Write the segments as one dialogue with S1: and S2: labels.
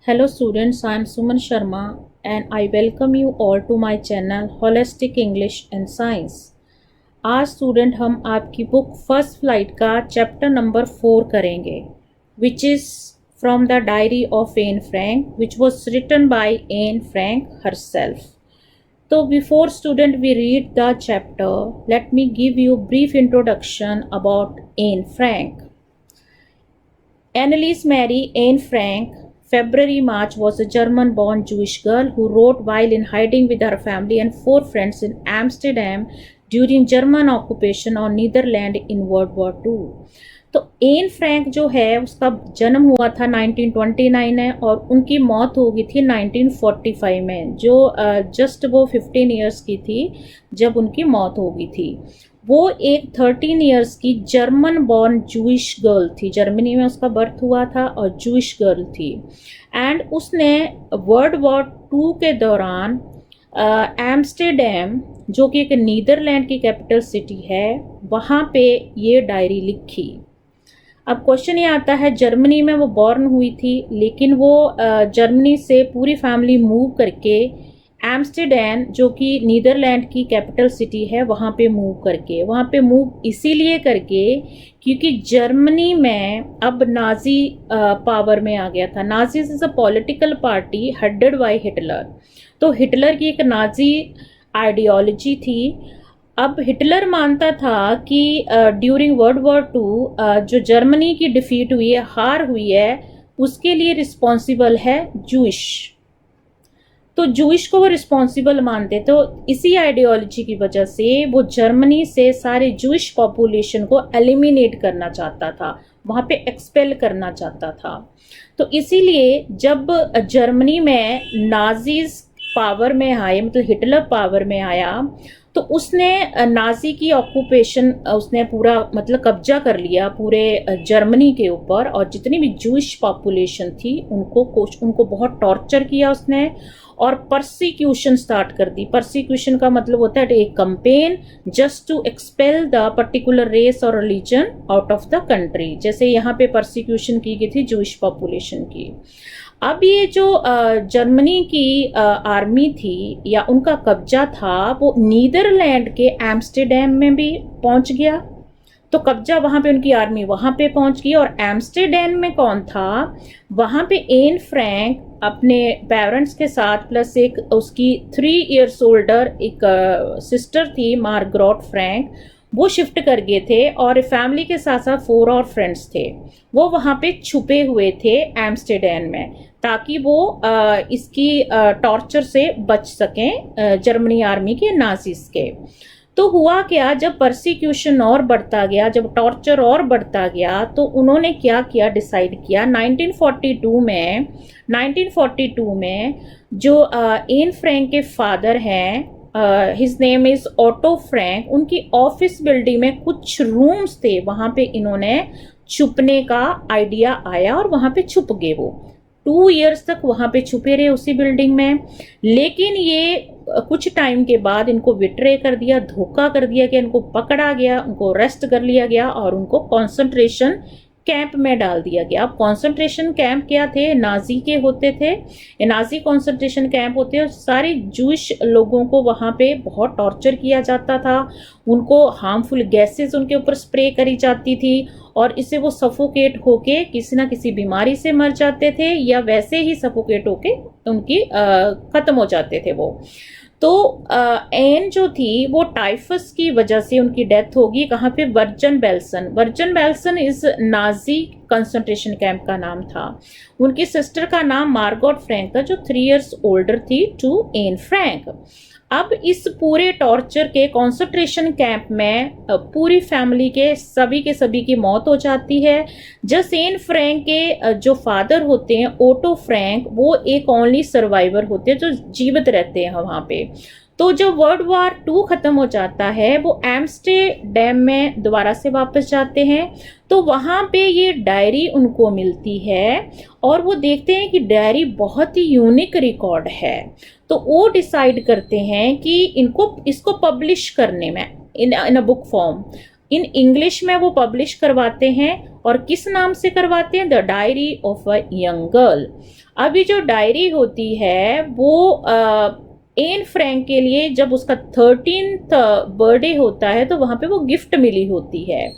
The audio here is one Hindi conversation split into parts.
S1: Hello students, I am Suman Sharma and I welcome you all to my channel Holistic English and Science। आज स्टूडेंट हम आपकी बुक फर्स्ट फ्लाइट का चैप्टर नंबर 4 करेंगे which is from the diary of Anne Frank which was written by Anne Frank herself. तो before student we read the chapter let me give you brief introduction about Anne Frank. Anneliese Mary Anne Frank February March was a German-born Jewish girl who wrote while in hiding with her family and 4 friends in Amsterdam during German occupation on Netherlands in World War II। तो एन फ्रैंक जो है उसका जन्म हुआ था 1929 है और उनकी मौत हो गई थी 1945 में, जो जस्ट वो 15 ईयर्स की थी जब उनकी मौत हो गई थी। वो एक 13 ईयर्स की जर्मन बॉर्न जूइश गर्ल थी, जर्मनी में उसका बर्थ हुआ था और जूइश गर्ल थी। एंड उसने वर्ल्ड वॉर 2 के दौरान एम्स्टरडैम जो कि एक नीदरलैंड की कैपिटल सिटी है वहाँ पे ये डायरी लिखी। अब क्वेश्चन ये आता है, जर्मनी में वो बॉर्न हुई थी लेकिन वो जर्मनी से पूरी फैमिली मूव करके एम्स्टरडैम जो कि नीदरलैंड की कैपिटल सिटी है वहाँ पे मूव इसीलिए करके क्योंकि जर्मनी में अब नाजी पावर में आ गया था। Nazis is a political party headed by Hitler. तो हिटलर की एक नाजी आइडियोलॉजी थी। अब हिटलर मानता था कि ड्यूरिंग वर्ल्ड वॉर 2 जो जर्मनी की डिफीट हुई है, हार हुई है, उसके लिए रिस्पॉन्सिबल है जूइश। तो जूइश को वो रिस्पॉन्सिबल मानते। तो इसी आइडियोलॉजी की वजह से वो जर्मनी से सारे जूइश पॉपुलेशन को एलिमिनेट करना चाहता था, वहाँ पे एक्सपेल करना चाहता था। तो इसीलिए जब जर्मनी में नाजीज पावर में आए, मतलब हिटलर पावर में आया, तो उसने नाजी की ऑक्यूपेशन उसने पूरा मतलब कब्जा कर लिया पूरे जर्मनी के ऊपर, और जितनी भी जूइश पॉपुलेशन थी उनको बहुत टॉर्चर किया उसने और परसिक्यूशन स्टार्ट कर दी। परसिक्यूशन का मतलब होता है एक campaign just to expel the particular race और religion out of the country, जैसे यहाँ पे परसिक्यूशन की गई थी जूइश पॉपुलेशन की। अब ये जो जर्मनी की आर्मी थी या उनका कब्जा था वो नीदरलैंड के एम्स्टरडैम में भी पहुंच गया। तो कब्जा वहाँ पे उनकी आर्मी वहाँ पे पहुंच गई। और एम्स्टरडैम में कौन था, वहाँ पे एन फ्रैंक अपने पेरेंट्स के साथ प्लस एक उसकी 3 इयर्स ओल्डर एक सिस्टर थी मार्गरेट फ्रैंक, वो शिफ्ट कर गए थे और फैमिली के साथ साथ 4 और फ्रेंड्स थे। वो वहाँ पे छुपे हुए थे एम्स्टरडैम में ताकि वो इसकी टॉर्चर से बच सकें जर्मनी आर्मी के नाजीज के। तो हुआ क्या, जब परसिक्यूशन और बढ़ता गया, जब टॉर्चर और बढ़ता गया, तो उन्होंने क्या किया, डिसाइड किया 1942 में जो एन फ्रैंक के फादर हैं, his name is auto Frank, उनकी ऑफिस बिल्डिंग में कुछ रूम्स थे, वहां पे इन्होंने छुपने का आइडिया आया और वहां पे छुप गए। वो 2 इयर्स तक वहां पे छुपे रहे उसी बिल्डिंग में। लेकिन ये कुछ टाइम के बाद इनको विट्रे कर दिया, धोखा कर दिया कि इनको पकड़ा गया, उनको अरेस्ट कर लिया गया और उनको कॉन्सेंट्रेशन कैंप में डाल दिया गया। अब कॉन्सेंट्रेशन कैंप क्या थे, नाजी के होते थे, नाजी कॉन्सेंट्रेशन कैंप होते हैं। सारे जूइश लोगों को वहाँ पे बहुत टॉर्चर किया जाता था, उनको हार्मफुल गैसेस उनके ऊपर स्प्रे करी जाती थी और इससे वो सफोकेट होके किसी ना किसी बीमारी से मर जाते थे या वैसे ही सफोकेट होके उनकी खत्म हो जाते थे वो। तो एन जो थी वो टाइफस की वजह से उनकी डेथ होगी। कहाँ पे, बर्जन बेल्सन इस नाजी कंसंट्रेशन कैंप का नाम था। उनकी सिस्टर का नाम मार्गरेट फ्रैंक था जो 3 इयर्स ओल्डर थी टू एन फ्रैंक। अब इस पूरे टॉर्चर के कंसंट्रेशन कैंप में पूरी फैमिली के सभी की मौत हो जाती है। जस्ट एन फ्रैंक के जो फादर होते हैं ओटो फ्रैंक, वो एक ओनली सर्वाइवर होते हैं जो जीवित रहते हैं वहाँ पे। तो जब वर्ल्ड वॉर 2 खत्म हो जाता है वो एम्स्टरडैम में दोबारा से वापस जाते हैं। तो वहाँ पे ये डायरी उनको मिलती है और वो देखते हैं कि डायरी बहुत ही यूनिक रिकॉर्ड है। तो वो डिसाइड करते हैं कि इसको पब्लिश करने में in a book form, in English में वो पब्लिश करवाते हैं और किस नाम से करवाते हैं? The diary of a young girl. अभी जो डायरी होती है वो एन फ्रैंक के लिए जब उसका 13th बर्थडे होता है तो वहां पे वो गिफ्ट मिली होती है,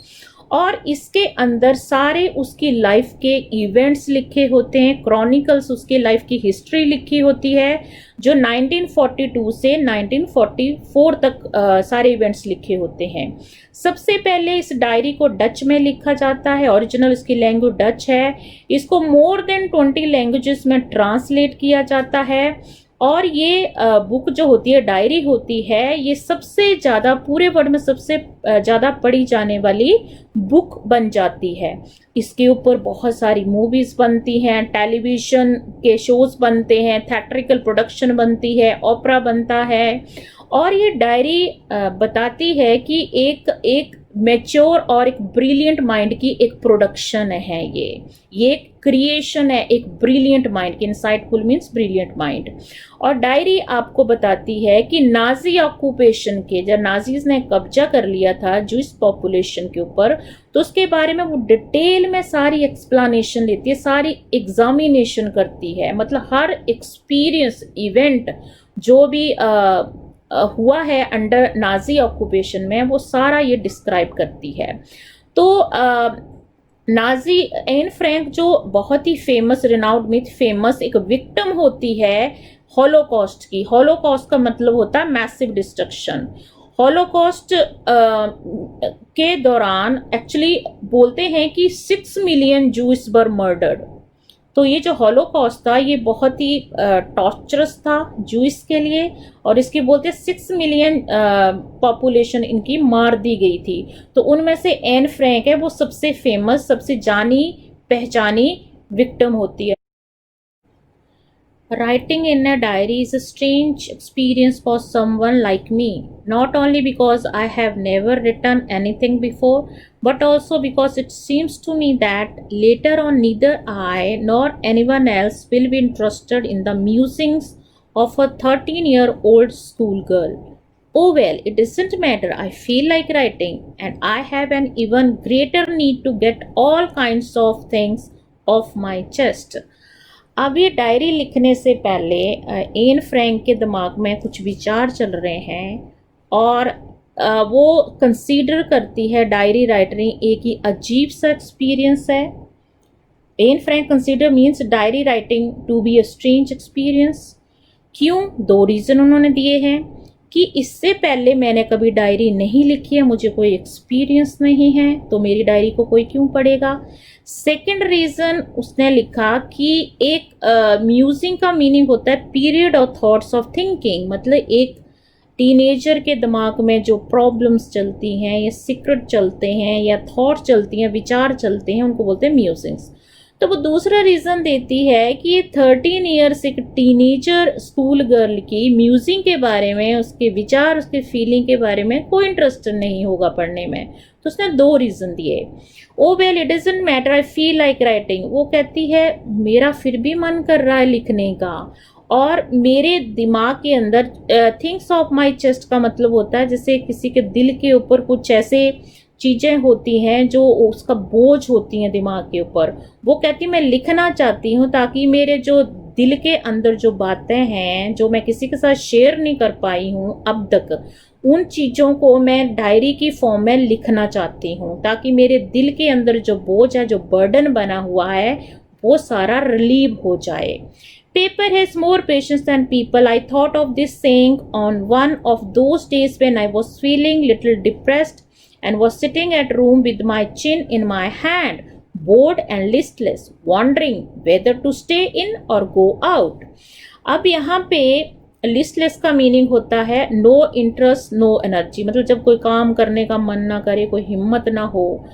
S1: और इसके अंदर सारे उसकी लाइफ के इवेंट्स लिखे होते हैं, क्रॉनिकल्स उसके लाइफ की हिस्ट्री लिखी होती है, जो 1942 से 1944 तक सारे इवेंट्स लिखे होते हैं। सबसे पहले इस डायरी को डच में लिखा जाता है, ओरिजिनल इसकी लैंग्वेज डच है। इसको मोर देन 20 लैंग्वेजेस में ट्रांसलेट किया जाता है, और ये बुक जो होती है, डायरी होती है, ये सबसे ज़्यादा पूरे वर्ल्ड में सबसे ज़्यादा पढ़ी जाने वाली बुक बन जाती है। इसके ऊपर बहुत सारी मूवीज़ बनती हैं, टेलीविज़न के शोज़ बनते हैं, थिएट्रिकल प्रोडक्शन बनती है, ओपेरा बनता है, और ये डायरी बताती है कि एक मैच्योर और एक ब्रिलियंट माइंड की एक प्रोडक्शन है। ये क्रिएशन है एक ब्रिलियंट माइंड की। Insightful means brilliant mind. और डायरी आपको बताती है कि नाजी ऑक्यूपेशन के, जब नाजीज ने कब्जा कर लिया था जूइश पॉपुलेशन के ऊपर, तो उसके बारे में वो डिटेल में सारी एक्सप्लेनेशन लेती है, सारी एग्जामिनेशन करती है, मतलब हर एक्सपीरियंस इवेंट जो भी हुआ है अंडर नाजी ऑक्यूपेशन में, वो सारा ये डिस्क्राइब करती है। तो नाजी एन फ्रैंक जो बहुत ही फेमस, रिनाउंड मिथ फेमस एक विक्टिम होती है हॉलोकॉस्ट की। हॉलोकॉस्ट का मतलब होता है मैसिव डिस्ट्रक्शन। हॉलोकॉस्ट के दौरान एक्चुअली बोलते हैं कि 6 मिलियन जूस वर मर्डर्ड। तो ये जो हॉलोकॉस्ट था ये बहुत ही टॉर्चरस था जूइस के लिए, और इसके बोलते 6 मिलियन पॉपुलेशन इनकी मार दी गई थी। तो उनमें से एन फ्रैंक है वो सबसे फेमस, सबसे जानी पहचानी विक्टिम होती है। Writing in a diary is a strange experience for someone like me, not only because I have never written anything before, but also because it seems to me that later on neither I nor anyone else will be interested in the musings of a 13-year-old schoolgirl. Oh well, it doesn't matter. I feel like writing, and I have an even greater need to get all kinds of things off my chest. अब ये डायरी लिखने से पहले एन फ्रैंक के दिमाग में कुछ विचार चल रहे हैं, और वो कंसीडर करती है डायरी राइटिंग एक ही अजीब सा एक्सपीरियंस है। Anne Frank consider means diary writing to be a strange experience. क्यों? 2 रीज़न उन्होंने दिए हैं कि इससे पहले मैंने कभी डायरी नहीं लिखी है, मुझे कोई एक्सपीरियंस नहीं है, तो मेरी डायरी को कोई क्यों पढ़ेगा। सेकंड रीज़न उसने लिखा कि एक म्यूजिंग का मीनिंग होता है period of thoughts of thinking, मतलब एक टीनेजर के दिमाग में जो प्रॉब्लम्स चलती हैं या सीक्रेट चलते हैं या थॉट चलती हैं, विचार चलते हैं, उनको बोलते हैं म्यूजिंग्स। तो वो दूसरा रीज़न देती है कि ये 13 ईयर्स एक टीनेजर स्कूल गर्ल की म्यूजिक के बारे में, उसके विचार, उसके फीलिंग के बारे में कोई इंटरेस्ट नहीं होगा पढ़ने में। तो उसने 2 रीज़न दिए। Oh well it doesn't matter I feel like writing, वो कहती है मेरा फिर भी मन कर रहा है लिखने का, और मेरे दिमाग के अंदर थिंग्स ऑफ माई चेस्ट का मतलब होता है जैसे किसी के दिल के ऊपर कुछ ऐसे चीज़ें होती हैं जो उसका बोझ होती हैं दिमाग के ऊपर। वो कहती मैं लिखना चाहती हूँ ताकि मेरे जो दिल के अंदर जो बातें हैं जो मैं किसी के साथ शेयर नहीं कर पाई हूँ अब तक, उन चीज़ों को मैं डायरी की फॉर्म में लिखना चाहती हूँ ताकि मेरे दिल के अंदर जो बोझ है, जो बर्डन बना हुआ है, वो सारा रिलीव हो जाए। Paper has more patience than people. I thought of this saying on one of those days when I was feeling little depressed and was sitting at room with my chin in my hand, bored and listless, wondering whether to stay in or go out. अब यहाँ पे लिस्टलेस का मीनिंग होता है नो इंटरेस्ट नो एनर्जी, मतलब जब कोई काम करने का मन ना करे, कोई हिम्मत ना हो।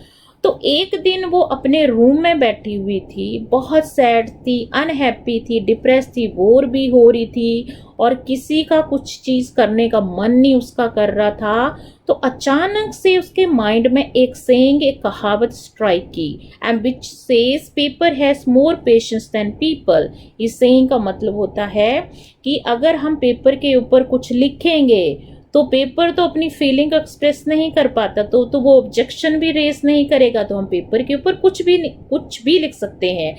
S1: तो एक दिन वो अपने रूम में बैठी हुई थी, बहुत सैड थी, अनहैप्पी थी, डिप्रेस थी, बोर भी हो रही थी और किसी का कुछ चीज़ करने का मन नहीं उसका कर रहा था। तो अचानक से उसके माइंड में एक सेइंग, एक कहावत स्ट्राइक की, and which says paper has more patience than people. इस सेइंग का मतलब होता है कि अगर हम पेपर के ऊपर कुछ लिखेंगे तो पेपर तो अपनी फीलिंग एक्सप्रेस नहीं कर पाता, तो वो ऑब्जेक्शन भी रेस नहीं करेगा, तो हम पेपर के ऊपर कुछ भी लिख सकते हैं।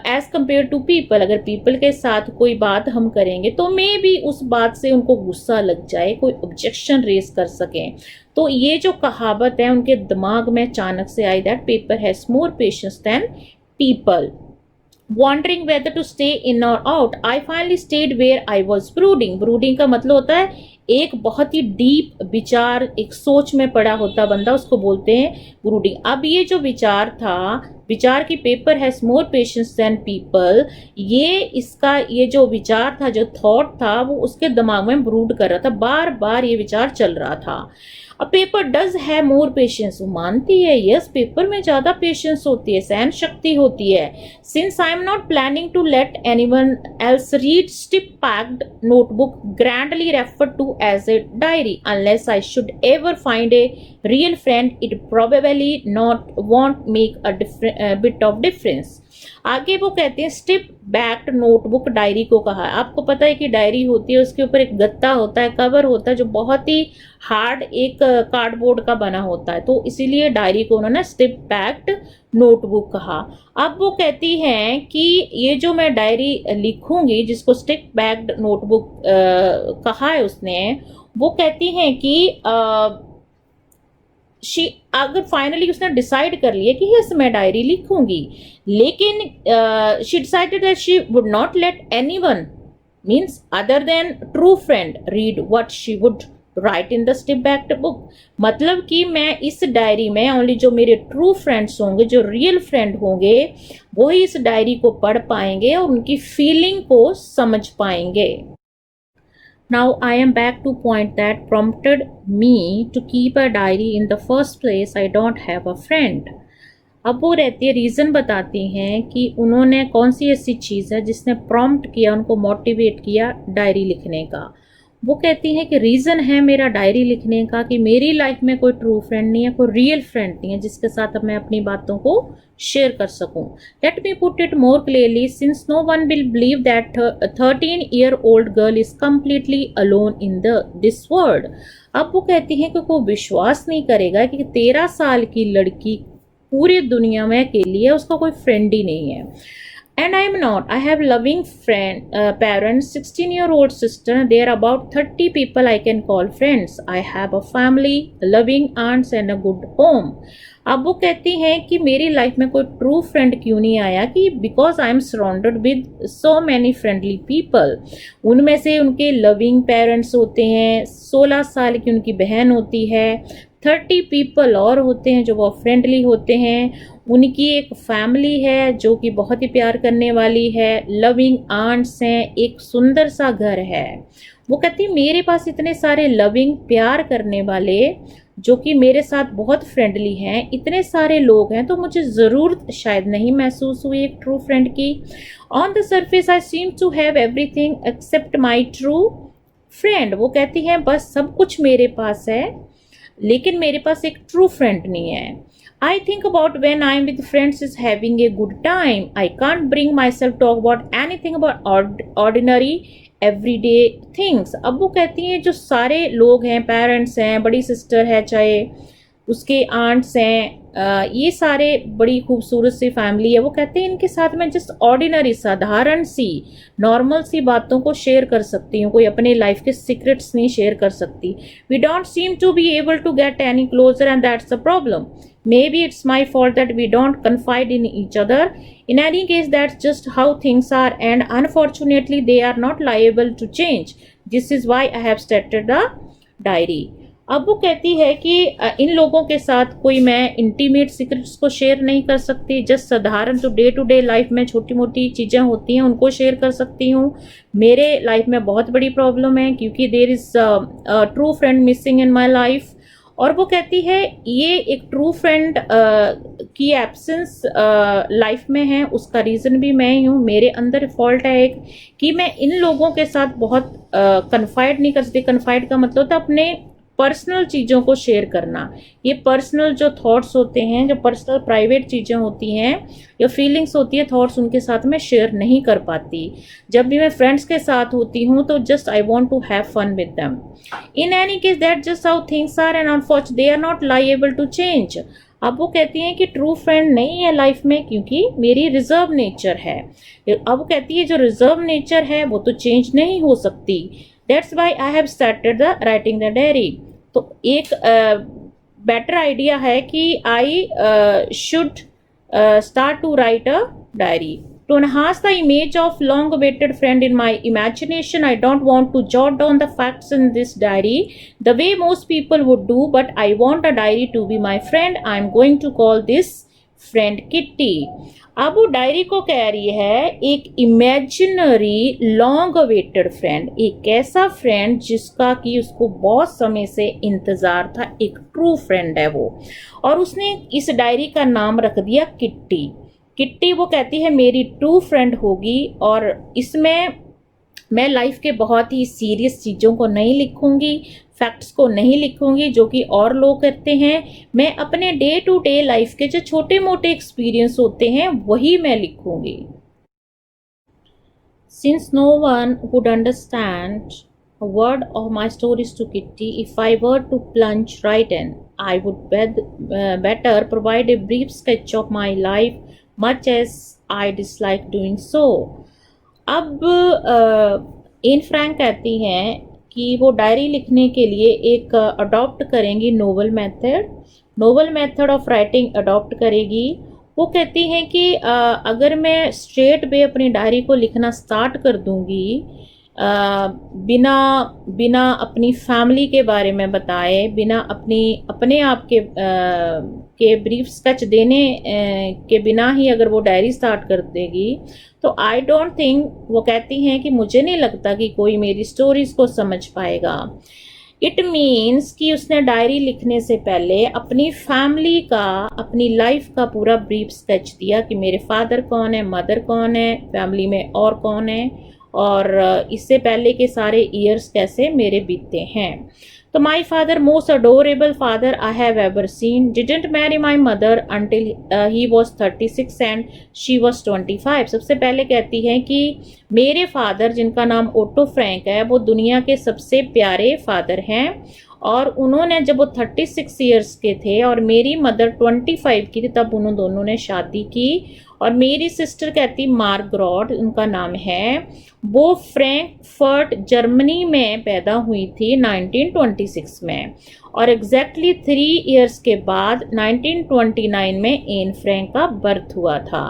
S1: एज कंपेयर टू पीपल, अगर पीपल के साथ कोई बात हम करेंगे तो मे बी उस बात से उनको गुस्सा लग जाए, कोई ऑब्जेक्शन रेस कर सकें। तो ये जो कहावत है उनके दिमाग में अचानक से आई, that paper has more patience than people. Wondering whether to stay in or out, I finally stayed where I was brooding. Brooding का मतलब होता है एक बहुत ही डीप विचार, एक सोच में पड़ा होता बंदा, उसको बोलते हैं ब्रूडिंग। अब ये जो विचार था, विचार की paper has more patience than people, ये जो विचार था, जो थॉट था, वो उसके दिमाग में ब्रूड कर रहा था, बार बार ये विचार चल रहा था। A paper does have more patience, वो मानती है यस पेपर में ज्यादा पेशेंस होती है, सहन शक्ति होती है। Since I am not planning to let anyone else read stiff backed notebook grandly refer to as a diary unless I should ever find a real friend, it probably not won't make a bit of difference. आगे वो कहते हैं स्टिप बैक्ड नोटबुक, डायरी को कहा। आपको पता है कि डायरी होती है, उसके ऊपर एक गत्ता होता है, कवर होता है, जो बहुत ही हार्ड एक कार्डबोर्ड का बना होता है, तो इसीलिए डायरी को उन्होंने स्टिप बैक्ड नोटबुक कहा। अब वो कहती हैं कि ये जो मैं डायरी लिखूंगी, जिसको स्टिप बैक्ड नोटबुक कहा है उसने, वो कहती हैं कि अगर फाइनली उसने डिसाइड कर लिया कि यस मैं डायरी लिखूंगी, लेकिन she decided that she would not let anyone means other than true friend read what she would write in the stiff backed book. मतलब कि मैं इस डायरी में ओनली जो मेरे ट्रू फ्रेंड्स होंगे, जो रियल फ्रेंड होंगे, वही इस डायरी को पढ़ पाएंगे और उनकी फीलिंग को समझ पाएंगे। Now I am back to point that prompted me to keep a diary in the first place. I don't have a friend. अब वो रहती है, रीज़न बताती हैं कि उन्होंने कौन सी ऐसी चीज़ है जिसने प्रॉम्प्ट किया, उनको मोटिवेट किया डायरी लिखने का। वो कहती हैं कि रीज़न है मेरा डायरी लिखने का कि मेरी लाइफ में कोई ट्रू फ्रेंड नहीं है, कोई रियल फ्रेंड नहीं है जिसके साथ मैं अपनी बातों को शेयर कर सकूं। Let me put it more clearly, since no one will believe that 13-year-old girl is completely alone in this world. अब वो कहती हैं कि कोई विश्वास नहीं करेगा कि 13 साल की लड़की पूरी दुनिया में अकेली है, उसका कोई फ्रेंड ही नहीं है। And I am not. I have loving parents, 16-year-old sister. There are about 30 people I can call friends. I have a family, loving aunts and a good home. अब वो कहती हैं कि मेरी लाइफ में कोई ट्रू फ्रेंड क्यों नहीं आया, कि because I am surrounded with so many friendly people. उनमें से उनके लविंग पेरेंट्स होते हैं, 16 साल की उनकी बहन होती है, 30 पीपल और होते हैं जो वो फ्रेंडली होते हैं, उनकी एक फैमिली है जो कि बहुत ही प्यार करने वाली है, लविंग आंट्स हैं, एक सुंदर सा घर है। वो कहती मेरे पास इतने सारे लविंग प्यार करने वाले जो कि मेरे साथ बहुत फ्रेंडली हैं, इतने सारे लोग हैं, तो मुझे ज़रूरत शायद नहीं महसूस हुई एक ट्रू फ्रेंड की। On the surface I seem to have everything except my true friend. वो कहती हैं बस सब कुछ मेरे पास है, लेकिन मेरे पास एक ट्रू फ्रेंड नहीं है। I think about when I'm with friends is having a good time. I can't bring myself to talk about anything about ordinary everyday things. अब वो कहती हैं जो सारे लोग हैं, पेरेंट्स हैं, बड़ी सिस्टर है, चाहे उसके आंट्स हैं, ये सारे बड़ी खूबसूरत सी फैमिली है, वो कहते हैं इनके साथ मैं जस्ट ऑर्डिनरी साधारण सी नॉर्मल सी बातों को शेयर कर सकती हूँ, कोई अपने लाइफ के सीक्रेट्स नहीं शेयर कर सकती। We don't seem to be able to get any closer and that's the problem. Maybe it's my fault that we don't confide in each other. In any case, that's just how things are, and unfortunately, they are not liable to change. This is why I have started the diary. अब वो कहती है कि इन लोगों के साथ कोई मैं इंटीमेट सीक्रेट्स को शेयर नहीं कर सकती, जस्ट साधारण जो डे टू डे लाइफ में छोटी मोटी चीज़ें होती हैं उनको शेयर कर सकती हूँ। मेरे लाइफ में बहुत बड़ी प्रॉब्लम है क्योंकि there is true friend missing in my life. और वो कहती है ये एक ट्रू फ्रेंड की एब्सेंस लाइफ में है, उसका रीज़न भी मैं ही हूँ। मेरे अंदर फॉल्ट है एक कि मैं इन लोगों के साथ बहुत कन्फाइड नहीं कर सकती। कन्फाइड का मतलब होता है अपने पर्सनल चीज़ों को शेयर करना। ये पर्सनल जो थॉट्स होते हैं, जो पर्सनल प्राइवेट चीज़ें होती हैं या फीलिंग्स होती है, थॉट्स उनके साथ मैं शेयर नहीं कर पाती। जब भी मैं फ्रेंड्स के साथ होती हूँ तो just I want to have fun with them. In any case that just how things are and unfortunate they are not liable to change. अब वो कहती हैं कि ट्रू फ्रेंड नहीं है लाइफ में क्योंकि मेरी रिजर्व नेचर है। अब वो कहती है जो रिजर्व नेचर है वो तो चेंज नहीं हो सकती। That's why I have started the writing the diary. तो एक बेटर आइडिया है कि I should start to write a diary. To enhance the image of long awaited friend in my imagination, I don't want to jot down the facts in this diary the way most people would do, but I want a diary to be my friend. I am going to call this friend Kitty. अब वो डायरी को कह रही है एक इमेजिनरी लॉन्ग अवेटेड फ्रेंड, एक ऐसा फ्रेंड जिसका कि उसको बहुत समय से इंतज़ार था, एक ट्रू फ्रेंड है वो। और उसने इस डायरी का नाम रख दिया किट्टी। किट्टी वो कहती है मेरी ट्रू फ्रेंड होगी और इसमें मैं लाइफ के बहुत ही सीरियस चीज़ों को नहीं लिखूंगी, फैक्ट्स को नहीं लिखूंगी जो कि और लोग करते हैं। मैं अपने डे टू डे लाइफ के जो छोटे मोटे एक्सपीरियंस होते हैं वही मैं लिखूंगी। Since no one would understand a word of my stories to Kitty, if I were to plunge right in, I would better provide a brief sketch of my life, much as I dislike doing so. अब एन फ्रैंक कहती हैं कि वो डायरी लिखने के लिए एक अडॉप्ट करेंगी novel method of writing adopt करेगी। वो कहती हैं कि अगर मैं स्ट्रेट वे अपनी डायरी को लिखना स्टार्ट कर दूंगी बिना अपनी फैमिली के बारे में बताए, बिना अपने आप के ब्रीफ स्केच देने के बिना ही अगर वो डायरी स्टार्ट कर देगी तो आई डोंट थिंक, वो कहती हैं कि मुझे नहीं लगता कि कोई मेरी स्टोरीज को समझ पाएगा। इट मीन्स कि उसने डायरी लिखने से पहले अपनी फैमिली का, अपनी लाइफ का पूरा ब्रीफ स्केच दिया कि मेरे फादर कौन है, मदर कौन है, फैमिली में और कौन है और इससे पहले के सारे ईयर्स कैसे मेरे बीते हैं। तो my father, most adorable father I have ever seen, didn't marry my mother until he was 36 and she was 25। सबसे पहले कहती हैं कि मेरे फादर जिनका नाम ओटो फ्रैंक है वो दुनिया के सबसे प्यारे फादर हैं और उन्होंने जब वो 36 ईयर्स के थे और मेरी मदर 25 की थी तब उन दोनों ने शादी की। और मेरी सिस्टर कहती मार्गरेट उनका नाम है, वो फ्रैंकफर्ट जर्मनी में पैदा हुई थी 1926 में और एग्जैक्टली 3 इयर्स के बाद 1929 में एन फ्रैंक का बर्थ हुआ था।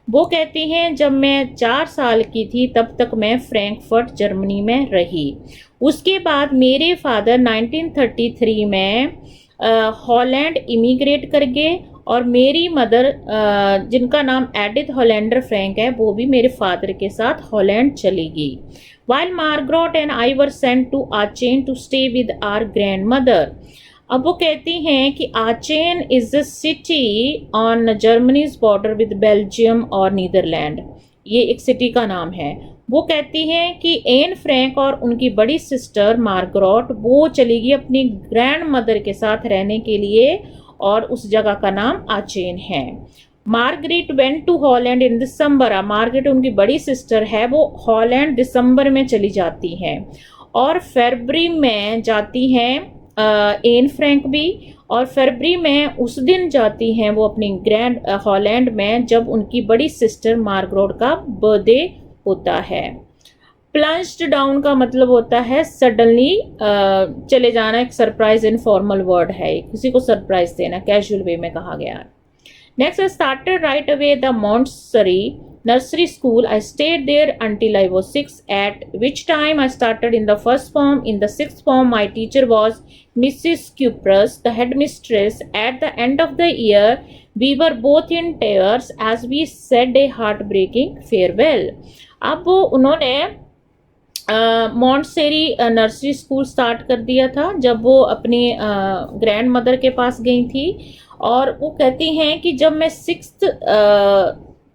S1: वो कहती हैं जब मैं 4 साल की थी तब तक मैं फ्रैंकफर्ट जर्मनी में रही। उसके बाद मेरे फादर 1933 में हॉलैंड इमिग्रेट कर गए और मेरी मदर जिनका नाम एडिथ हॉलैंडर फ्रैंक है वो भी मेरे फादर के साथ हॉलैंड चली गई। While Margaret and I were sent to Aachen to stay with our grandmother. अब वो कहती हैं कि Aachen is a city on Germany's border with Belgium और नीदरलैंड, ये एक सिटी का नाम है। वो कहती हैं कि एन फ्रैंक और उनकी बड़ी सिस्टर मार्गरेट वो चली गई अपनी ग्रैंड मदर के साथ रहने के लिए और उस जगह का नाम आचेन है। Margaret went to Holland in December. Margaret उनकी बड़ी सिस्टर है, वो हॉलैंड दिसंबर में चली जाती हैं और फरवरी में जाती हैं एन फ्रैंक भी, और फरवरी में उस दिन जाती हैं वो अपनी ग्रैंड हॉलैंड में जब उनकी बड़ी सिस्टर मार्गरेट का बर्थडे होता है। प्लंज्ड डाउन का मतलब होता है सडनली चले जाना, एक सरप्राइज इनफॉर्मल वर्ड है, किसी को सरप्राइज देना, कैजुअल वे में कहा गया है। Next, I started right away the Montessori nursery school. I stayed there until I was 6, at which time I started in the first form. In the 6th form, my teacher was Mrs. Cuprus, the headmistress. At the end of the year, we were both in tears as we said a heartbreaking farewell. अब वो उन्होंने मॉन्टेसरी नर्सरी स्कूल स्टार्ट कर दिया था जब वो अपनी ग्रैंड मदर के पास गई थी और वो कहती हैं कि जब मैं 6th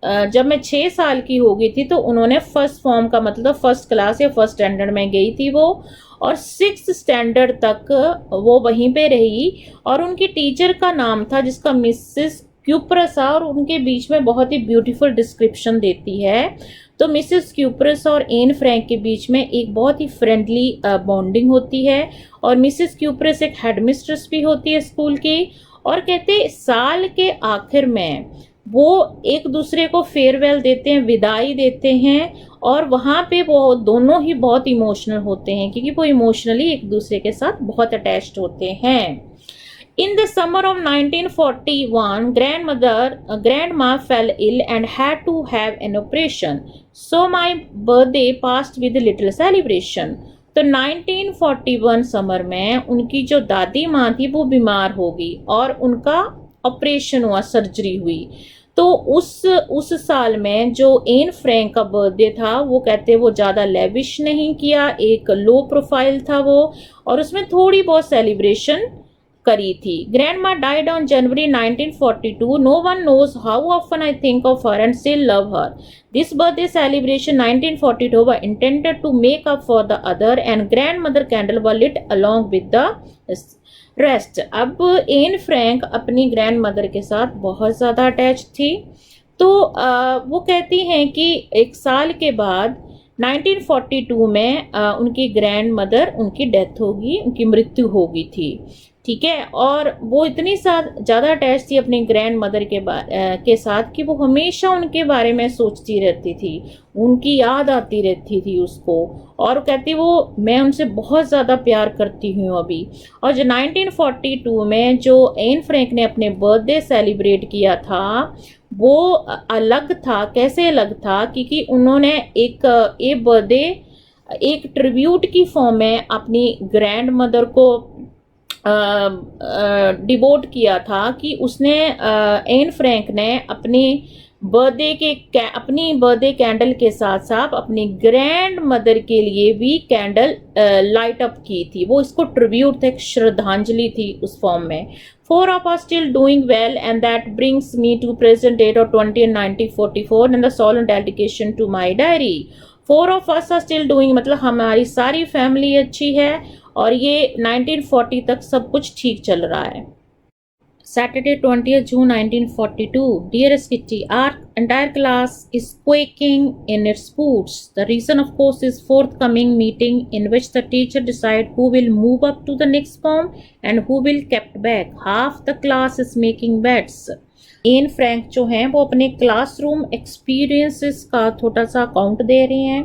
S1: जब मैं 6 साल की हो गई थी तो उन्होंने फर्स्ट फॉर्म का मतलब फर्स्ट क्लास या फर्स्ट स्टैंडर्ड में गई थी वो, और 6th स्टैंडर्ड तक वो वहीं पे रही। और उनकी टीचर का नाम था जिसका मिसेस क्यूप्रस, और उनके बीच में बहुत ही ब्यूटीफुल डिस्क्रिप्शन देती है। तो मिसेस क्यूप्रस और एन फ्रैंक के बीच में एक बहुत ही फ्रेंडली बॉन्डिंग होती है, और मिसेस क्यूप्रस एक हेडमिस्ट्रेस भी होती है स्कूल की। और कहते साल के आखिर में वो एक दूसरे को फेयरवेल देते हैं, विदाई देते हैं, और वहाँ पे वो दोनों ही बहुत इमोशनल होते हैं क्योंकि वो इमोशनली एक दूसरे के साथ बहुत अटैच्ड होते हैं। In the summer of 1941, grandma fell ill and had to have an operation. So my birthday passed with a little celebration. तो 1941 समर में उनकी जो दादी माँ थी वो बीमार हो गई और उनका ऑपरेशन हुआ, सर्जरी हुई। तो उस साल में जो एन फ्रैंक का बर्थडे था वो कहते वो ज़्यादा लेविश नहीं किया, एक लो प्रोफाइल था वो, और उसमें थोड़ी बहुत सेलिब्रेशन करी थी। Grandma died on January 1942. No one knows how often I think of her and still love her. This birthday celebration 1942 was intended to make up for the other, and grandmother candle were lit along with the rest. अब एन फ्रैंक अपनी ग्रैंड मदर के साथ बहुत ज़्यादा अटैच थी। तो वो कहती हैं कि एक साल के बाद 1942 में उनकी ग्रैंड मदर, उनकी डेथ होगी, उनकी मृत्यु हो गई थी। ठीक है, और वो इतनी ज़्यादा अटैच थी अपनी ग्रैंड मदर के साथ कि वो हमेशा उनके बारे में सोचती रहती थी, उनकी याद आती रहती थी उसको, और कहती वो मैं उनसे बहुत ज़्यादा प्यार करती हूँ अभी। और जो 1942 में जो एन फ्रैंक ने अपने बर्थडे सेलिब्रेट किया था वो अलग था। कैसे अलग था? क्योंकि उन्होंने एक बर्थडे एक ट्रिब्यूट की फॉर्म में अपनी ग्रैंड मदर को डिवोट किया था कि उसने एन फ्रैंक ने अपनी बर्थडे कैंडल के साथ साथ अपनी ग्रैंड मदर के लिए भी कैंडल लाइट अप की थी। वो इसको ट्रिब्यूट था, एक श्रद्धांजलि थी उस फॉर्म में। 4 of us still doing well, and that brings me to present date of 1944 and the solemn dedication to my diary. 4 of us are still doing मतलब हमारी सारी फैमिली अच्छी है और ये 1940 तक सब कुछ ठीक चल रहा है। Saturday 20th June 1942. Dearest Kitty, our entire class is quaking in its boots. The reason, of course, is forthcoming meeting in which the teacher decide who will move up to the next form and who will kept back. Half the class is making bets. Anne Frank जो हैं वो अपने क्लासरूम एक्सपीरियंसेस का थोड़ा सा अकाउंट दे रहे हैं।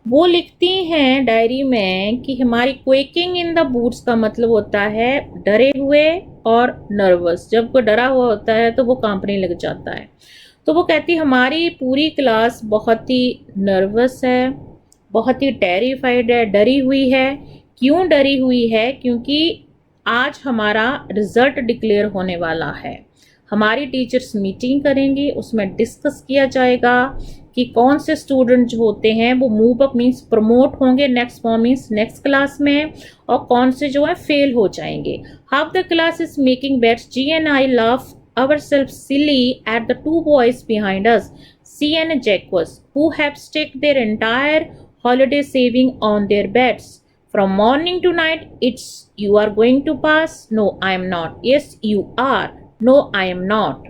S1: वो लिखती हैं डायरी में कि हमारी क्वेकिंग इन द बूट्स का मतलब होता है डरे हुए और नर्वस। जब कोई डरा हुआ होता है तो वो कांपने लग जाता है। तो वो कहती हमारी पूरी क्लास बहुत ही नर्वस है, बहुत ही टेरिफाइड है, डरी हुई है। क्यों डरी हुई है? क्योंकि आज हमारा रिजल्ट डिक्लेयर होने वाला है। हमारी टीचर्स मीटिंग करेंगी, उसमें डिस्कस किया जाएगा कि कौन से स्टूडेंट जो होते हैं वो मूव अप मीन्स प्रमोट होंगे next form means next class में, और कौन से जो है फेल हो जाएंगे। Half the class is making bets. G and I love ourselves silly at the 2 boys behind us, C and Jacques, who have staked their entire holiday saving on their bets. From morning to night, it's you are going to pass. No, I am not. Yes, you are. No, I am not.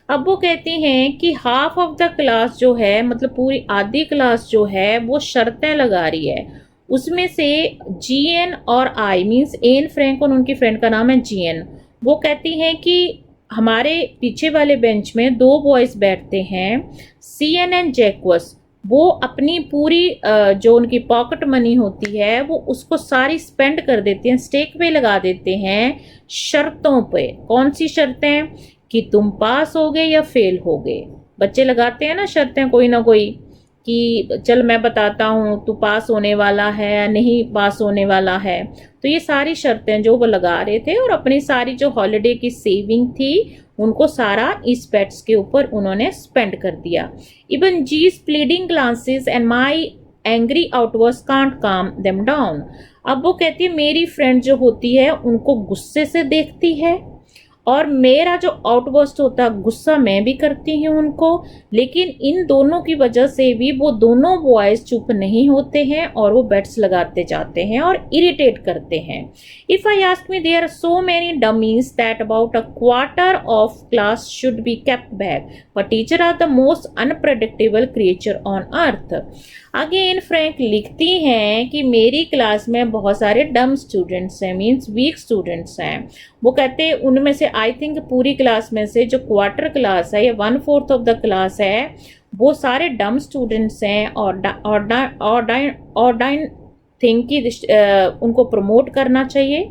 S1: अब वो कहती हैं कि हाफ ऑफ द क्लास जो है मतलब पूरी आधी क्लास जो है वो शर्तें लगा रही है। उसमें से जीएन और आई मीन्स एन फ्रैंक और उनकी फ्रेंड का नाम है जीएन, वो कहती हैं कि हमारे पीछे वाले बेंच में 2 बॉयज़ बैठते हैं, सीएन एंड जैक्वस। वो अपनी पूरी जो उनकी पॉकेट मनी होती है वो उसको सारी स्पेंड कर देते हैं, स्टेक पे लगा देते हैं शर्तों पे। कौन सी शर्तें? कि तुम पास हो गए या फेल हो गए। बच्चे लगाते हैं ना शर्तें कोई ना कोई कि चल मैं बताता हूँ तू पास होने वाला है या नहीं पास होने वाला है। तो ये सारी शर्तें जो वो लगा रहे थे और अपनी सारी जो हॉलिडे की सेविंग थी उनको सारा इस पेट्स के ऊपर उन्होंने स्पेंड कर दिया। Even these pleading glances and my angry outwards can't calm them down. अब वो कहती है मेरी फ्रेंड जो होती है उनको गुस्से से देखती है और मेरा जो आउटबर्स्ट होता है गुस्सा मैं भी करती हूँ उनको, लेकिन इन दोनों की वजह से भी वो दोनों बॉयज चुप नहीं होते हैं और वो बेट्स लगाते जाते हैं और इरिटेट करते हैं। If I ask me there are so many dummies that about a quarter of class should be kept back, but teacher are the most unpredictable creature on earth. Again Frank लिखती हैं कि मेरी क्लास में बहुत सारे डम स्टूडेंट्स हैं, मीन्स वीक स्टूडेंट्स हैं। वो कहते हैं उनमें से आई थिंक पूरी क्लास में से जो क्वार्टर क्लास है या 1/4 ऑफ द क्लास है वो सारे डम स्टूडेंट्स हैं और डाइन थिंक कि उनको प्रमोट करना चाहिए,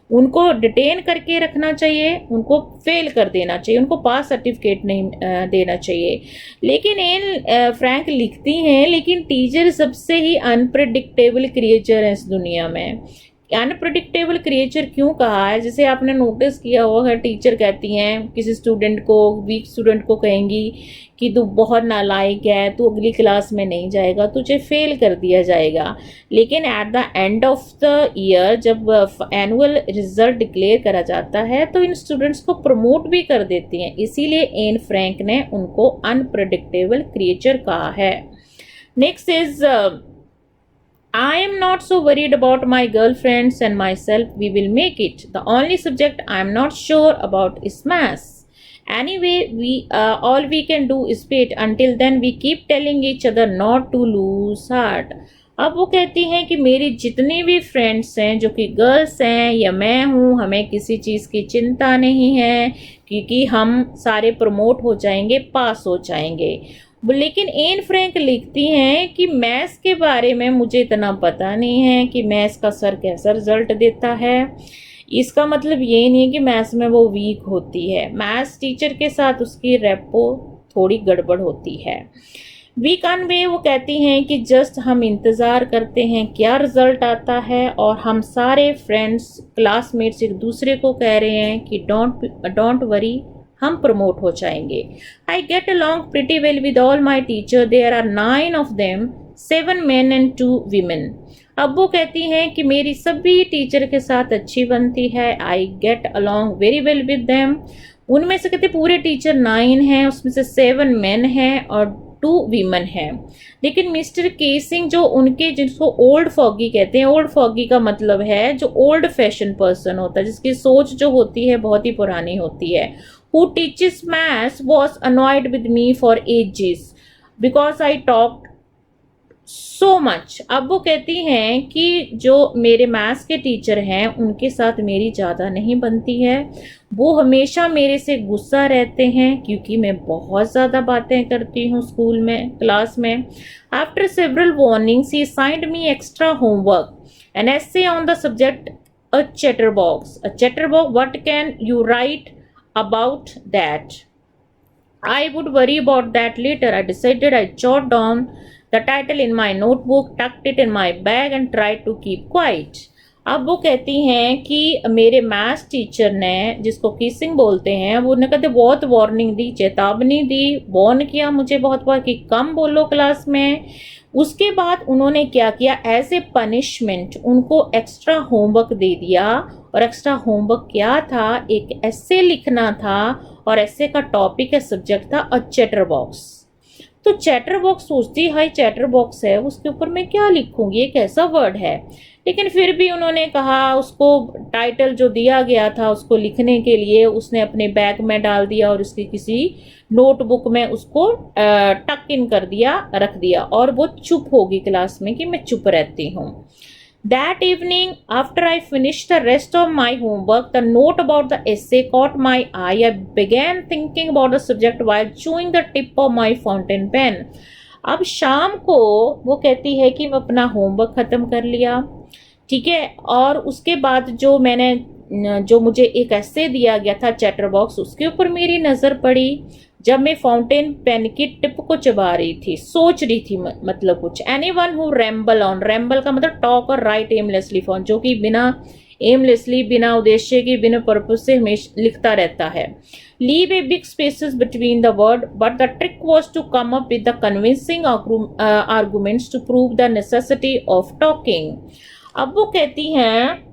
S1: उनको डिटेन करके रखना चाहिए, उनको फेल कर देना चाहिए, उनको पास सर्टिफिकेट नहीं देना चाहिए। लेकिन एन फ्रैंक लिखती हैं लेकिन टीचर सबसे ही अनप्रेडिक्टेबल क्रिएचर है इस दुनिया में। अनप्रेडिक्टेबल क्रिएचर क्यों कहा है? जैसे आपने नोटिस किया होगा टीचर कहती हैं किसी स्टूडेंट को, वीक स्टूडेंट को कहेंगी कि तू बहुत नालायक है, तू अगली क्लास में नहीं जाएगा, तुझे फेल कर दिया जाएगा। लेकिन at the end of the year जब एनुअल रिजल्ट डिक्लेयर करा जाता है तो इन स्टूडेंट्स को प्रमोट भी कर देती हैं। इसीलिए एन फ्रैंक ने उनको अनप्रेडिक्टेबल क्रिएचर कहा है। Next is I am not so worried about my girlfriends and myself. We will make it. The only subject I am not sure about is maths. Anyway, all we can do is wait. Until then, we keep telling each other not to lose heart. अब वो कहती हैं कि मेरी जितनी भी फ्रेंड्स हैं जो कि गर्ल्स हैं या मैं हूँ, हमें किसी चीज़ की चिंता नहीं है क्योंकि हम सारे प्रमोट हो जाएंगे, पास हो जाएंगे। लेकिन एन फ्रैंक लिखती हैं कि मैथ्स के बारे में मुझे इतना पता नहीं है कि मैथ्स का सर कैसा रिजल्ट देता है। इसका मतलब ये नहीं है कि मैथ्स में वो वीक होती है, मैथ्स टीचर के साथ उसकी रेपो थोड़ी गड़बड़ होती है। वीक ऑन वे वो कहती हैं कि जस्ट हम इंतज़ार करते हैं क्या रिजल्ट आता है और हम सारे फ्रेंड्स क्लासमेट्स एक दूसरे को कह रहे हैं कि डोंट वरी, हम प्रमोट हो जाएंगे। I get along pretty well with all my teacher, there are 9 of them, 7 men and 2 women। अब वो कहती हैं कि मेरी सभी टीचर के साथ अच्छी बनती है। आई get along very well with them. उनमें से कहते पूरे टीचर 9 हैं, उसमें से 7 men हैं और 2 women हैं। लेकिन मिस्टर केसिंग जो उनके, जिसको ओल्ड फॉगी कहते हैं, ओल्ड फॉगी का मतलब है जो ओल्ड फैशन पर्सन होता है, जिसकी सोच जो होती है बहुत ही पुरानी होती है, who teaches maths was annoyed with me for ages because I talked so much। अब वो कहती हैं कि जो मेरे मैथ्स के टीचर हैं उनके साथ मेरी ज़्यादा नहीं बनती है, वो हमेशा मेरे से गुस्सा रहते हैं क्योंकि मैं बहुत ज़्यादा बातें करती हूँ स्कूल में, क्लास में। After several warnings he assigned me extra homework, an essay on the subject a chatterbox। A chatterbox, what can you write about that? I would worry about that later. I decided I jot down the title in my notebook, tucked it in my bag and tried to keep quiet। अब वो कहती हैं कि मेरे मैथ्स टीचर ने, जिसको किसिंग बोलते हैं, वो ने कहते बहुत वार्निंग दी, चेतावनी दी, वार्न किया मुझे बहुत बार कि कम बोलो क्लास में। उसके बाद उन्होंने क्या किया, एज ए पनिशमेंट उनको एक्स्ट्रा होमवर्क दे दिया। और एक्स्ट्रा होमवर्क क्या था, एक एसे लिखना था और एसे का टॉपिक है, सब्जेक्ट था अ चैटर बॉक्स। तो चैटर बॉक्स सोचती है चैटर बॉक्स है, उसके ऊपर मैं क्या लिखूंगी, ये कैसा वर्ड है। लेकिन फिर भी उन्होंने कहा, उसको टाइटल जो दिया गया था उसको लिखने के लिए उसने अपने बैग में डाल दिया और उसकी किसी नोटबुक में उसको टक इन कर दिया, रख दिया, और वो चुप होगी क्लास में कि मैं चुप रहती हूँ। That evening, after I finished the rest of my homework, the note about the essay caught my eye. I began thinking about the subject while chewing the tip of my fountain pen। अब शाम को वो कहती है कि मैं अपना होमवर्क ख़त्म कर लिया, ठीक है, और उसके बाद जो मुझे एक एसे दिया गया था चैटर बॉक्स, उसके ऊपर मेरी नज़र पड़ी जब मैं फाउंटेन पेन की टिप को चबा रही थी, सोच रही थी मतलब कुछ। Anyone who ramble on, ramble का मतलब टॉक और राइट एमलेसली फॉन, जो कि बिना एमलेसली, बिना उद्देश्य की, बिना पर्पस से हमेशा लिखता रहता है। Leave a big spaces between the word, but the trick was to come up with the convincing arguments to prove the necessity of talking. अब वो कहती हैं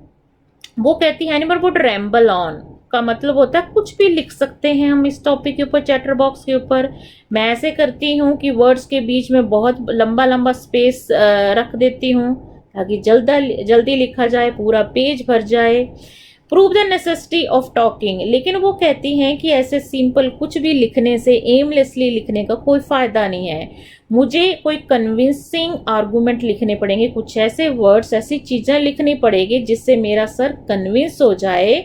S1: एनीवन वुड रैम्बल ऑन, का मतलब होता है कुछ भी लिख सकते हैं हम इस टॉपिक के ऊपर, चैटर बॉक्स के ऊपर। मैं ऐसे करती हूँ कि वर्ड्स के बीच में बहुत लंबा लंबा स्पेस रख देती हूँ ताकि जल्दी लिखा जाए, पूरा पेज भर जाए। Prove the necessity of talking, लेकिन वो कहती हैं कि ऐसे सिंपल कुछ भी लिखने से, एमलेसली लिखने का कोई फायदा नहीं है। मुझे कोई कन्विंसिंग आर्गुमेंट लिखने पड़ेंगे, कुछ ऐसे वर्ड्स, ऐसी चीजें लिखनी पड़ेगी जिससे मेरा सर कन्विंस हो जाए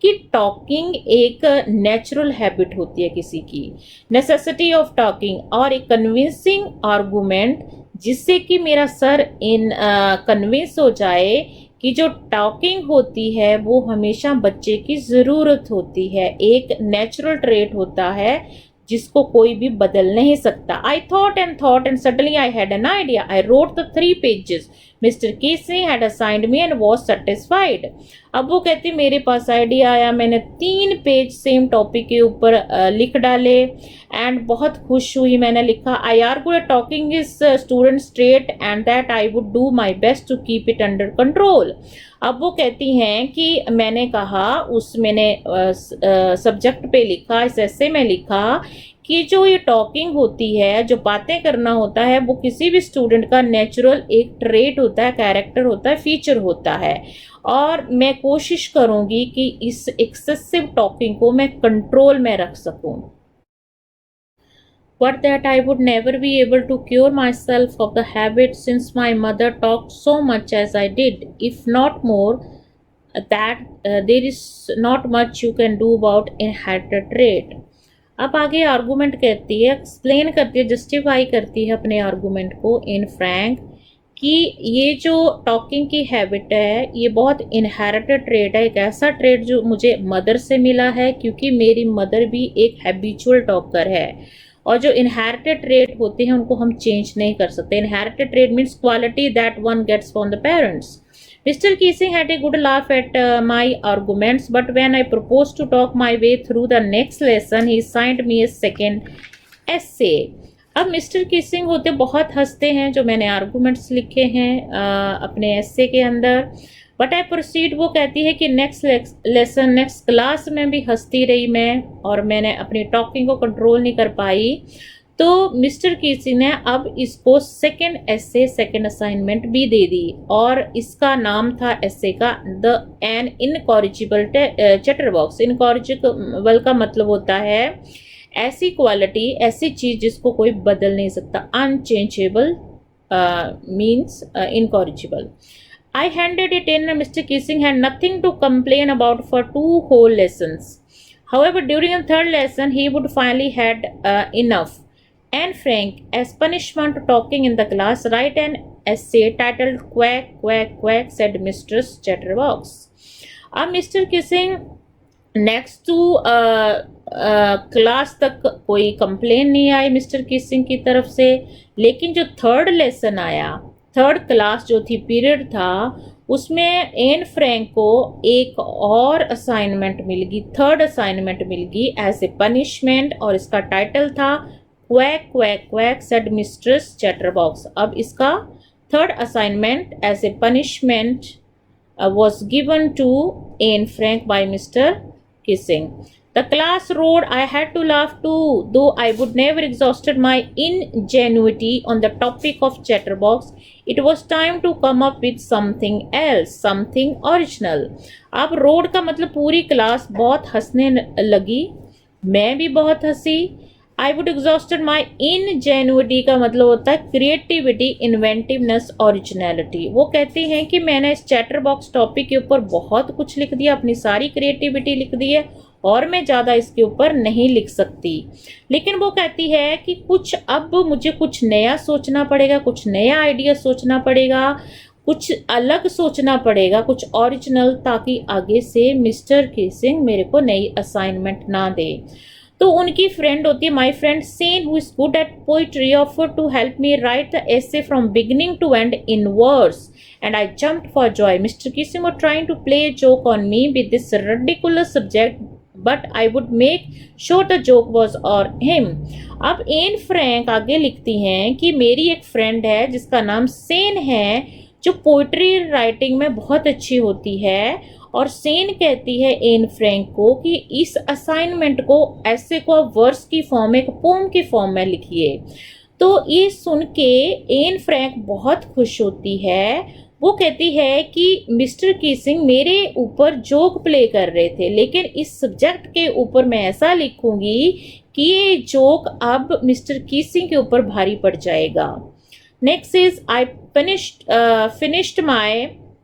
S1: कि टॉकिंग एक नेचुरल हैबिट होती है किसी की। नेसेसिटी ऑफ टॉकिंग और एक कन्विंसिंग आर्गुमेंट जिससे कि मेरा सर कन्विंस हो जाए कि जो टॉकिंग होती है वो हमेशा बच्चे की ज़रूरत होती है, एक नेचुरल ट्रेट होता है जिसको कोई भी बदल नहीं सकता। I thought and suddenly I had an idea. I wrote the 3 pages. Mr. Casey had assigned me and was satisfied. अब वो कहती मेरे पास आइडिया आया, मैंने 3 पेज सेम टॉपिक के ऊपर लिख डाले एंड बहुत खुश हुई। मैंने लिखा I argued talking is student straight and that I would do my best to keep it under control. अब वो कहती हैं कि मैंने कहा मैंने सब्जेक्ट पे लिखा, इस ऐसे में लिखा कि जो ये टॉकिंग होती है, जो बातें करना होता है, वो किसी भी स्टूडेंट का नेचुरल एक ट्रेट होता है, कैरेक्टर होता है, फीचर होता है। और मैं कोशिश करूंगी कि इस एक्सेसिव टॉकिंग को मैं कंट्रोल में रख सकूं। But that I would never be able to cure myself of the habit since my mother talked so much as I did, if not more, that there is not much you can do about inherited trait. अब आगे आर्गूमेंट कहती है, एक्सप्लेन करती है, जस्टिफाई करती है अपने आर्गूमेंट को इन फ्रैंक कि ये जो टॉकिंग की हैबिट है ये बहुत इनहेरिटेड ट्रेट है, एक ऐसा ट्रेट जो मुझे मदर से मिला है क्योंकि मेरी मदर भी एक हैबिचुअल टॉकर है। और जो इनहेरिटेड ट्रेट होते हैं उनको हम चेंज नहीं कर सकते। Inherited trait means quality that one gets from the parents. Mr. Keesing had a good laugh at my arguments, but when I proposed to talk my way through the next lesson, he assigned me a second essay. अब मिस्टर कीसिंग होते बहुत हंसते हैं जो मैंने आर्गूमेंट्स लिखे हैं अपने एस्से के अंदर। बट आई प्रोसीड, वो कहती है कि नेक्स्ट लेसन, नेक्स्ट क्लास में भी हंसती रही मैं और मैंने अपनी टॉकिंग को कंट्रोल नहीं कर पाई। तो मिस्टर कीसी ने अब इसको सेकंड एसे, सेकंड असाइनमेंट भी दे दी और इसका नाम था एसे का the an incorrigible chatterbox. Incorrigible का मतलब होता है ऐसी क्वालिटी, ऐसी चीज जिसको कोई बदल नहीं सकता। Unchangeable means incorrigible. I handed it in and Mr. Keesing had nothing to complain about for 2 whole lessons. However, during the 3rd lesson, he would finally had enough. And Frank, as punishment to talking in the class, write an essay titled Quack, Quack, Quack, said Mistress Chatterbox. अब Mr. Keesing next to class तक कोई कंप्लेन नहीं आई मिस्टर कीसिंग की तरफ से, लेकिन जो 3rd लेसन आया, 3rd क्लास जो थी, पीरियड था, उसमें एन फ्रैंक को एक और असाइनमेंट मिल गई, 3rd असाइनमेंट मिल गई एज ए पनिशमेंट और इसका टाइटल था quack quack quack said mistress chatterbox. अब इसका 3rd assignment as a punishment was given to Anne Frank by Mr. Kissing. The class roared. I had to laugh too, though I would never exhausted my ingenuity on the topic of Chatterbox. It was time to come up with something else, something original. अब रोड का मतलब पूरी क्लास बहुत हंसने लगी, मैं भी बहुत हंसी। I would exhausted my ingenuity का मतलब होता है क्रिएटिविटी, इन्वेंटिवनेस, ओरिजिनलिटी। वो कहती हैं कि मैंने इस चैटर बॉक्स टॉपिक के ऊपर बहुत कुछ लिख दिया, अपनी सारी क्रिएटिविटी लिख दी है और मैं ज़्यादा इसके ऊपर नहीं लिख सकती। लेकिन वो कहती है कि कुछ अब मुझे कुछ नया सोचना पड़ेगा, कुछ नया आइडिया सोचना पड़ेगा, कुछ अलग सोचना पड़ेगा, कुछ ओरिजिनल, ताकि आगे से मिस्टर कीसिंग मेरे को नई असाइनमेंट ना दे। तो उनकी फ्रेंड होती है, my friend Sanne who is good at poetry, offer to help me write the essay from beginning to end in words and I jumped for joy. Mister Keesing was trying to play a joke on me with this ridiculous subject, but I would make sure the joke was on him. अब एन फ्रैंक आगे लिखती हैं कि मेरी एक फ्रेंड है जिसका नाम सेन है, जो पोइट्री राइटिंग में बहुत अच्छी होती है और सेन कहती है एन फ्रैंक को कि इस असाइनमेंट को ऐसे को वर्स की फॉर्म, एक पोम की फॉर्म में लिखिए। तो ये सुन के एन फ्रैंक बहुत खुश होती है। वो कहती है कि मिस्टर कीसिंग मेरे ऊपर जोक प्ले कर रहे थे, लेकिन इस सब्जेक्ट के ऊपर मैं ऐसा लिखूंगी कि ये जोक अब मिस्टर कीसिंग के ऊपर भारी पड़ जाएगा। Next is I finished my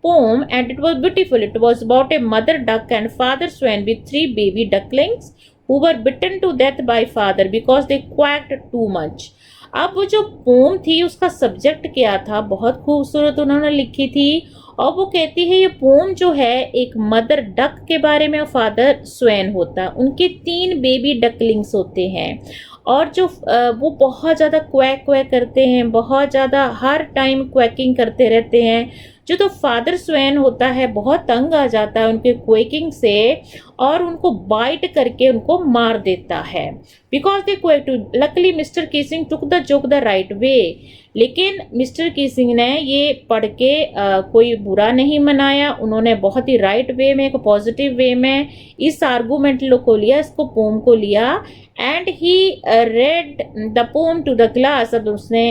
S1: poem and it was beautiful. It was about a mother duck and father swan with 3 baby ducklings who were bitten to death by father because they quacked too much. अब वो जो पोम थी उसका सब्जेक्ट क्या था, बहुत खूबसूरत उन्होंने लिखी थी। और वो कहती है ये पोम जो है एक मदर डक के बारे में, फादर स्वैन होता है, उनके 3 बेबी डकलिंग्स होते हैं और जो वो बहुत ज़्यादा क्वैक क्वैक करते हैं, बहुत ज़्यादा हर टाइम क्वैकिंग करते रहते हैं। जो तो फादर स्वैन होता है बहुत तंग आ जाता है उनके क्वेकिंग से और उनको बाइट करके उनको मार देता है। Because they quack too, luckily mister Keesing took the joke the right way. लेकिन मिस्टर कीसिंग ने ये पढ़ के कोई बुरा नहीं मनाया, उन्होंने बहुत ही राइट वे में, एक पॉजिटिव वे में इस आर्गूमेंट को लिया, इसको पोम को लिया। And he read the poem to the class. अब उसने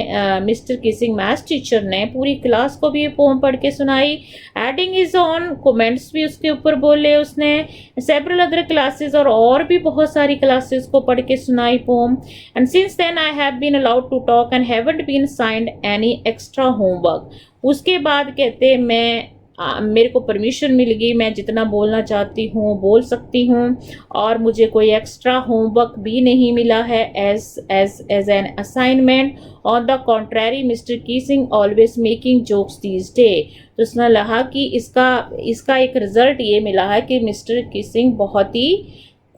S1: मिस्टर कीसिंग मैथ्स टीचर ने पूरी क्लास को भी ये पोम पढ़ के सुनाई। एडिंग इज ऑन, कमेंट्स भी उसके ऊपर बोले उसने। सेवरल अदर क्लासेस, और भी बहुत सारी क्लासेस को पढ़ के सुनाई poem. And since then I have been allowed to talk and haven't been assigned any extra homework. उसके बाद कहते मैं मेरे को परमिशन मिल गई, मैं जितना बोलना चाहती हूँ बोल सकती हूँ और मुझे कोई एक्स्ट्रा होमवर्क भी नहीं मिला है as an assignment. On the contrary mister Keesing always making jokes these days. तो उसने कहा कि इसका एक रिजल्ट ये मिला है कि मिस्टर कीसिंग बहुत ही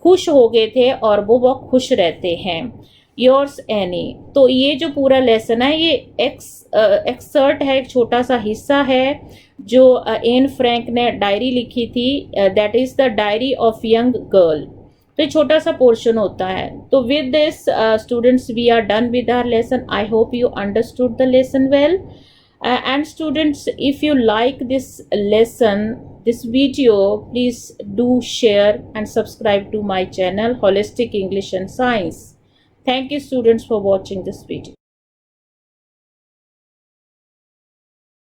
S1: खुश हो गए थे और वो बहुत खुश रहते हैं। Yours any. तो ये जो पूरा लेसन है ये एक्सर्ट है, एक छोटा सा हिस्सा है जो एन फ्रैंक ने डायरी लिखी थी, that is the diary of young girl. तो छोटा सा पोर्शन होता है। तो with this students we are done with our lesson. I hope you understood the lesson well. And students, if you like this lesson, this video, please do share and subscribe to my channel Holistic English and Science. Thank you students for watching this video.